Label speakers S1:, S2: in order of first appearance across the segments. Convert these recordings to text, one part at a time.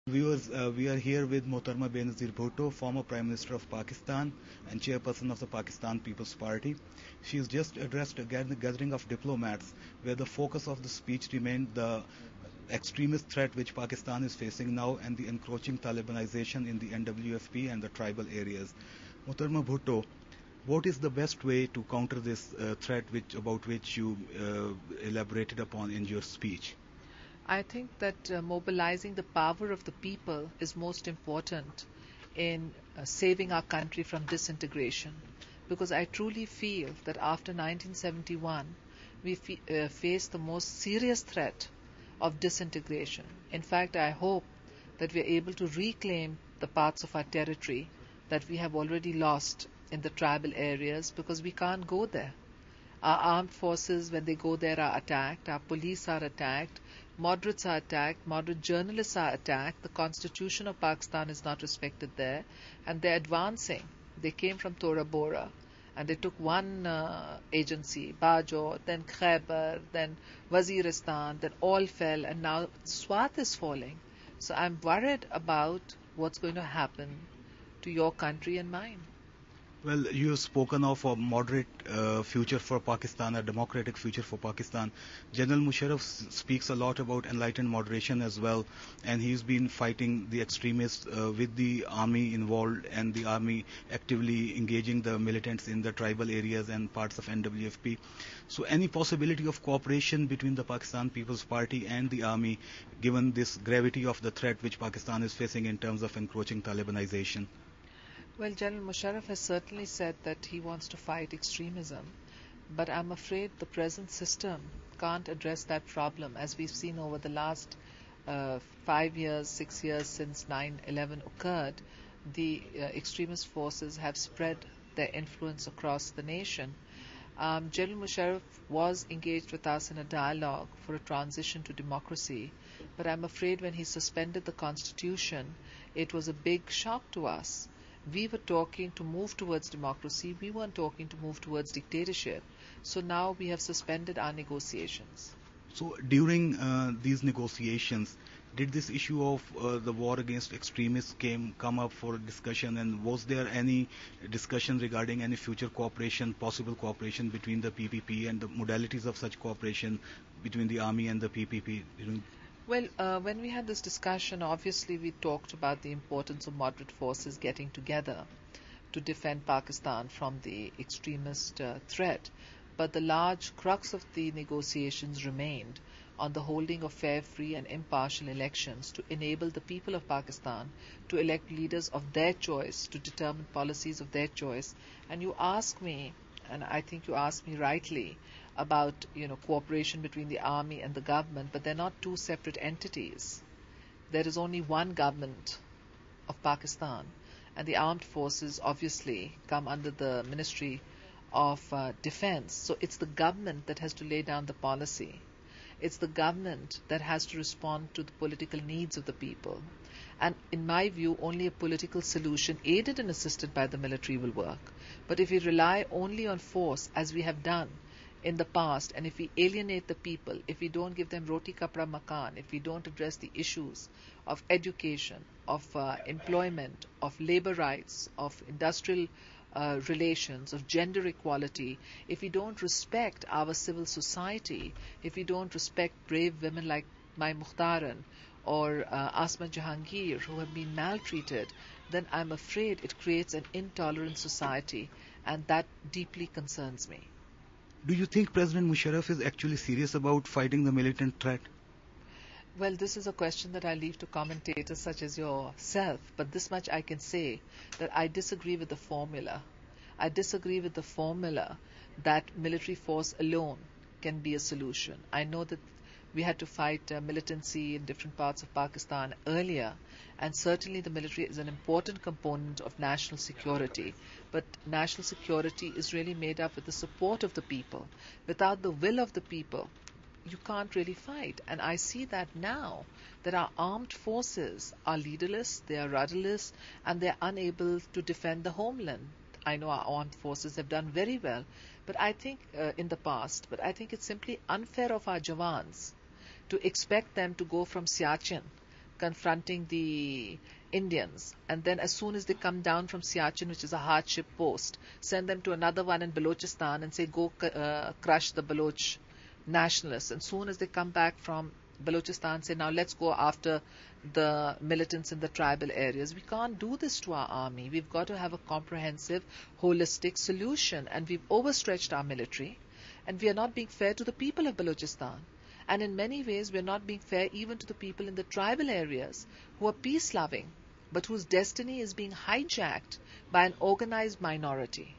S1: Viewers, we are here with Mohtarma Benazir Bhutto, former Prime Minister of Pakistan and chairperson of the Pakistan People's Party. She has just addressed a gathering of diplomats where the focus of the speech remained the extremist threat which Pakistan is facing now and the encroaching Talibanization in the NWFP and the tribal areas. Mohtarma Bhutto, what is the best way to counter this threat about which you elaborated upon in your speech?
S2: I think that mobilizing the power of the people is most important in saving our country from disintegration. Because I truly feel that after 1971, we face the most serious threat of disintegration. In fact, I hope that we are able to reclaim the parts of our territory that we have already lost in the tribal areas because we can't go there. Our armed forces, when they go there, are attacked. Our police are attacked. Moderates are attacked. Moderate journalists are attacked. The constitution of Pakistan is not respected there. And they're advancing. They came from Tora Bora. And they took one agency, Bajo, then Khyber, then Waziristan, then all fell. And now Swat is falling. So I'm worried about what's going to happen to your country and mine.
S1: Well, you have spoken of a moderate future for Pakistan, a democratic future for Pakistan. General Musharraf speaks a lot about enlightened moderation as well, and he's been fighting the extremists with the army involved and the army actively engaging the militants in the tribal areas and parts of NWFP. So, any possibility of cooperation between the Pakistan People's Party and the army, given this gravity of the threat which Pakistan is facing in terms of encroaching Talibanization?
S2: Well, General Musharraf has certainly said that he wants to fight extremism, but I'm afraid the present system can't address that problem. As we've seen over the last 5 years, 6 years since 9/11 occurred, the extremist forces have spread their influence across the nation. General Musharraf was engaged with us in a dialogue for a transition to democracy, but I'm afraid when he suspended the constitution, it was a big shock to us. We were talking to move towards democracy. We weren't talking to move towards dictatorship. So now we have suspended our negotiations.
S1: So during these negotiations, did this issue of the war against extremists come up for discussion, and was there any discussion regarding any future cooperation, possible cooperation between the PPP and the modalities of such cooperation between the army and the PPP?
S2: Well, when we had this discussion, obviously we talked about the importance of moderate forces getting together to defend Pakistan from the extremist threat. But the large crux of the negotiations remained on the holding of fair, free and impartial elections to enable the people of Pakistan to elect leaders of their choice, to determine policies of their choice. And you ask me, and I think you asked me rightly, about cooperation between the army and the government, but they're not two separate entities. There is only one government of Pakistan, and the armed forces obviously come under the Ministry of Defense. So it's the government that has to lay down the policy. It's the government that has to respond to the political needs of the people. And in my view, only a political solution aided and assisted by the military will work. But if we rely only on force, as we have done in the past, and if we alienate the people, if we don't give them roti kapra makan, if we don't address the issues of education, of employment, of labor rights, of industrial relations, of gender equality, if we don't respect our civil society, if we don't respect brave women like Mai Mukhtaran or Asma Jahangir who have been maltreated, then I'm afraid it creates an intolerant society, and that deeply concerns me.
S1: Do you think President Musharraf is actually serious about fighting the militant threat?
S2: Well, this is a question that I leave to commentators such as yourself, but this much I can say, that I disagree with the formula. I disagree with the formula that military force alone can be a solution. I know that we had to fight militancy in different parts of Pakistan earlier, and certainly the military is an important component of national security. But national security is really made up with the support of the people. Without the will of the people, you can't really fight. And I see that now, that our armed forces are leaderless, they are rudderless, and they're unable to defend the homeland. I know our armed forces have done very well, but I think in the past, but I think it's simply unfair of our Jawans to expect them to go from Siachen confronting the Indians, and then as soon as they come down from Siachen, which is a hardship post, send them to another one in Balochistan and say, go crush the Baloch nationalists. And soon as they come back from Balochistan, say, now let's go after the militants in the tribal areas. We can't do this to our army. We've got to have a comprehensive, holistic solution, and we've overstretched our military, and we are not being fair to the people of Balochistan. And in many ways, we're not being fair even to the people in the tribal areas who are peace-loving, but whose destiny is being hijacked by an organized minority.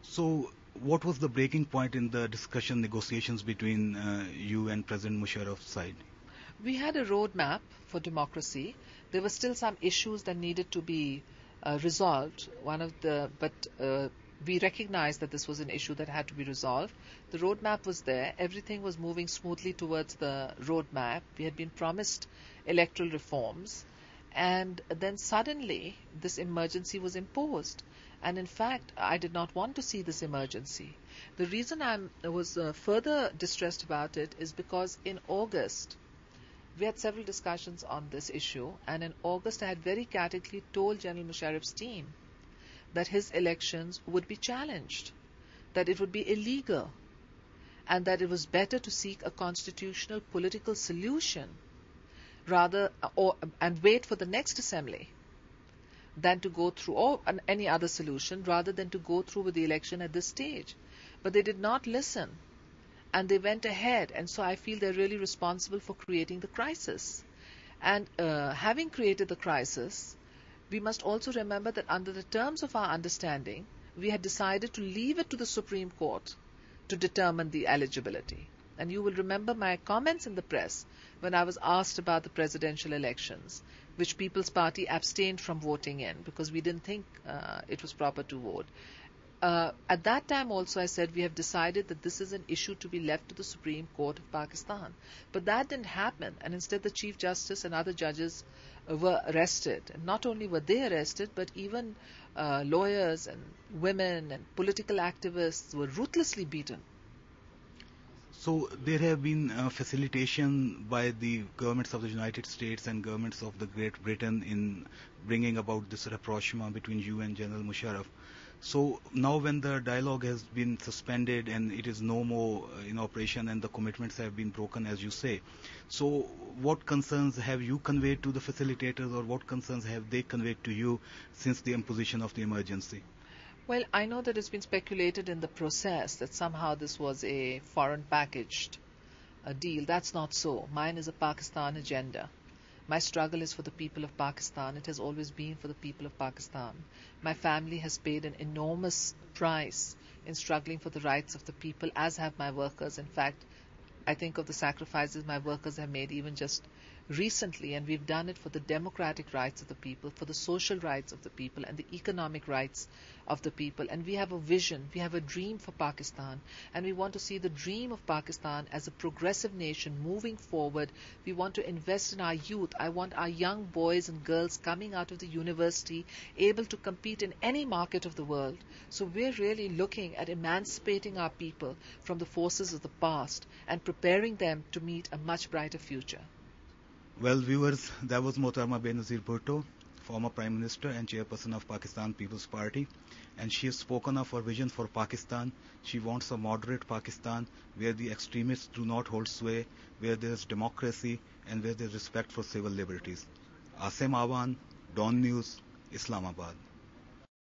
S1: So, what was the breaking point in the discussion, negotiations between you and President Musharraf's side?
S2: We had a roadmap for democracy. There were still some issues that needed to be resolved. We recognized that this was an issue that had to be resolved. The roadmap was there. Everything was moving smoothly towards the roadmap. We had been promised electoral reforms. And then suddenly, this emergency was imposed. And in fact, I did not want to see this emergency. The reason I was further distressed about it is because in August, we had several discussions on this issue. And in August, I had very categorically told General Musharraf's team that his elections would be challenged, that it would be illegal, and that it was better to seek a constitutional political solution and wait for the next assembly than to go through, or any other solution, rather than to go through with the election at this stage. But they did not listen, and they went ahead, and so I feel they're really responsible for creating the crisis. And having created the crisis, we must also remember that under the terms of our understanding, we had decided to leave it to the Supreme Court to determine the eligibility. And you will remember my comments in the press when I was asked about the presidential elections, which People's Party abstained from voting in because we didn't think it was proper to vote. At that time also I said we have decided that this is an issue to be left to the Supreme Court of Pakistan. But that didn't happen, and instead the Chief Justice and other judges were arrested. And not only were they arrested, but even lawyers and women and political activists were ruthlessly beaten.
S1: So there have been facilitation by the governments of the United States and governments of the Great Britain in bringing about this rapprochement between you and General Musharraf. So now when the dialogue has been suspended and it is no more in operation and the commitments have been broken, as you say, so what concerns have you conveyed to the facilitators, or what concerns have they conveyed to you since the imposition of the emergency?
S2: Well, I know that it's been speculated in the process that somehow this was a foreign packaged deal. That's not so. Mine is a Pakistan agenda. My struggle is for the people of Pakistan. It has always been for the people of Pakistan. My family has paid an enormous price in struggling for the rights of the people, as have my workers. In fact, I think of the sacrifices my workers have made even just recently, and we've done it for the democratic rights of the people, for the social rights of the people, and the economic rights of the people. And we have a vision, we have a dream for Pakistan, and we want to see the dream of Pakistan as a progressive nation moving forward. We want to invest in our youth. I want our young boys and girls coming out of the university able to compete in any market of the world. So we're really looking at emancipating our people from the forces of the past and preparing them to meet a much brighter future.
S1: Well, viewers, that was Mohtarama Benazir Bhutto, former Prime Minister and Chairperson of Pakistan People's Party, and she has spoken of her vision for Pakistan. She wants a moderate Pakistan where the extremists do not hold sway, where there is democracy, and where there is respect for civil liberties. Asim Awan, Dawn News, Islamabad.